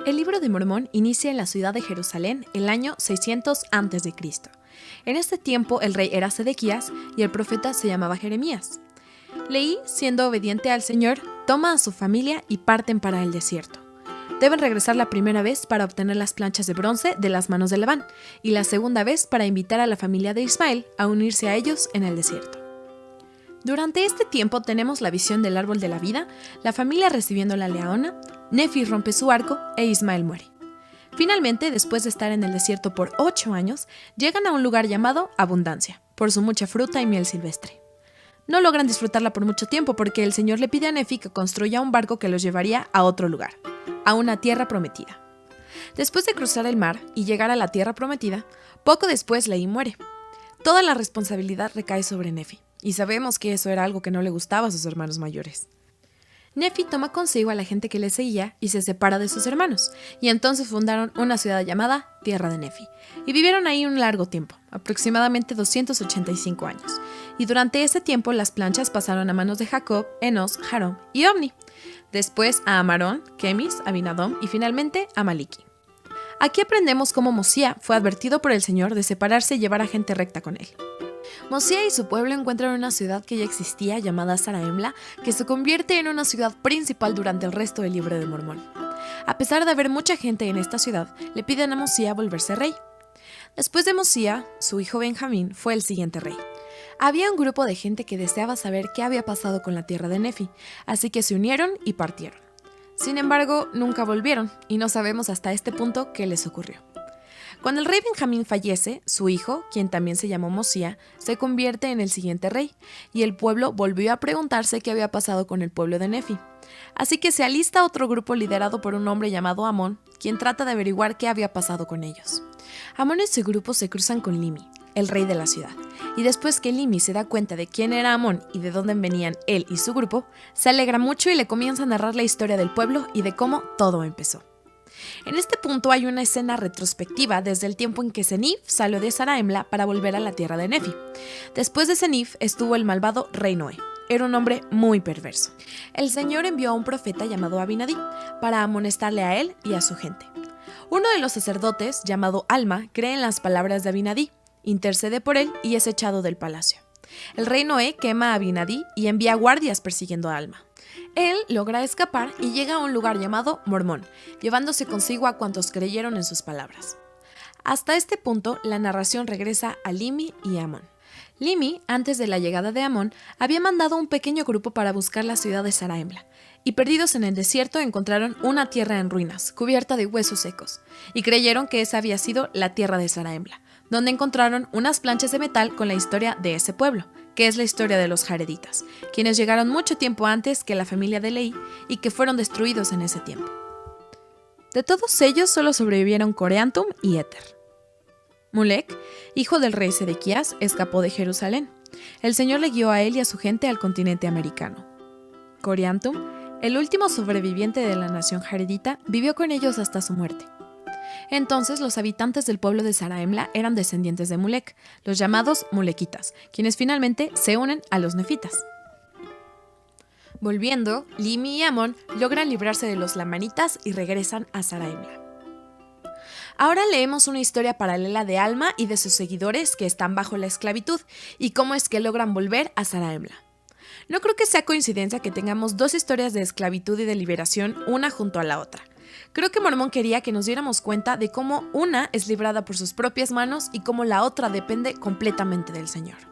El libro de Mormón inicia en la ciudad de Jerusalén el año 600 a.C. En este tiempo el rey era Sedequías y el profeta se llamaba Jeremías. Leí, siendo obediente al Señor, toma a su familia y parten para el desierto. Deben regresar la primera vez para obtener las planchas de bronce de las manos de Labán y la segunda vez para invitar a la familia de Ismael a unirse a ellos en el desierto. Durante este tiempo tenemos la visión del árbol de la vida, la familia recibiendo la leona, Nefi rompe su arco e Ismael muere. Finalmente, después de estar en el desierto por 8 años, llegan a un lugar llamado Abundancia, por su mucha fruta y miel silvestre. No logran disfrutarla por mucho tiempo porque el Señor le pide a Nefi que construya un barco que los llevaría a otro lugar, a una tierra prometida. Después de cruzar el mar y llegar a la tierra prometida, poco después Lehi muere. Toda la responsabilidad recae sobre Nefi, y sabemos que eso era algo que no le gustaba a sus hermanos mayores. Nefi toma consigo a la gente que le seguía y se separa de sus hermanos, y entonces fundaron una ciudad llamada Tierra de Nefi, y vivieron ahí un largo tiempo, aproximadamente 285 años, y durante ese tiempo las planchas pasaron a manos de Jacob, Enos, Jarón y Omni, después a Amarón, Kemis, Abinadom y finalmente a Maliki. Aquí aprendemos cómo Mosía fue advertido por el Señor de separarse y llevar a gente recta con él. Mosía y su pueblo encuentran una ciudad que ya existía llamada Zarahemla, que se convierte en una ciudad principal durante el resto del libro de Mormón. A pesar de haber mucha gente en esta ciudad, le piden a Mosía volverse rey. Después de Mosía, su hijo Benjamín fue el siguiente rey. Había un grupo de gente que deseaba saber qué había pasado con la tierra de Nefi, así que se unieron y partieron. Sin embargo, nunca volvieron, y no sabemos hasta este punto qué les ocurrió. Cuando el rey Benjamín fallece, su hijo, quien también se llamó Mosía, se convierte en el siguiente rey, y el pueblo volvió a preguntarse qué había pasado con el pueblo de Nefi. Así que se alista otro grupo liderado por un hombre llamado Amón, quien trata de averiguar qué había pasado con ellos. Amón y su grupo se cruzan con Limi, el rey de la ciudad, y después que Limi se da cuenta de quién era Amón y de dónde venían él y su grupo, se alegra mucho y le comienza a narrar la historia del pueblo y de cómo todo empezó. En este punto hay una escena retrospectiva desde el tiempo en que Senif salió de Zarahemla para volver a la tierra de Nefi. Después de Senif estuvo el malvado rey Noé. Era un hombre muy perverso. El Señor envió a un profeta llamado Abinadí para amonestarle a él y a su gente. Uno de los sacerdotes, llamado Alma, cree en las palabras de Abinadí, intercede por él y es echado del palacio. El rey Noé quema a Abinadí y envía guardias persiguiendo a Alma. Él logra escapar y llega a un lugar llamado Mormón, llevándose consigo a cuantos creyeron en sus palabras. Hasta este punto, la narración regresa a Limi y Amón. Limi, antes de la llegada de Amón, había mandado un pequeño grupo para buscar la ciudad de Zarahemla, y perdidos en el desierto encontraron una tierra en ruinas, cubierta de huesos secos, y creyeron que esa había sido la tierra de Zarahemla, donde encontraron unas planchas de metal con la historia de ese pueblo, que es la historia de los jareditas, quienes llegaron mucho tiempo antes que la familia de Lehi y que fueron destruidos en ese tiempo. De todos ellos solo sobrevivieron Coreantum y Éter. Mulek, hijo del rey Sedequías, escapó de Jerusalén. El Señor le guió a él y a su gente al continente americano. Coreantum, el último sobreviviente de la nación jaredita, vivió con ellos hasta su muerte. Entonces los habitantes del pueblo de Zarahemla eran descendientes de Mulek, los llamados Mulequitas, quienes finalmente se unen a los nefitas. Volviendo, Limi y Amón logran librarse de los lamanitas y regresan a Zarahemla. Ahora leemos una historia paralela de Alma y de sus seguidores que están bajo la esclavitud y cómo es que logran volver a Zarahemla. No creo que sea coincidencia que tengamos dos historias de esclavitud y de liberación una junto a la otra. Creo que Mormón quería que nos diéramos cuenta de cómo una es librada por sus propias manos y cómo la otra depende completamente del Señor.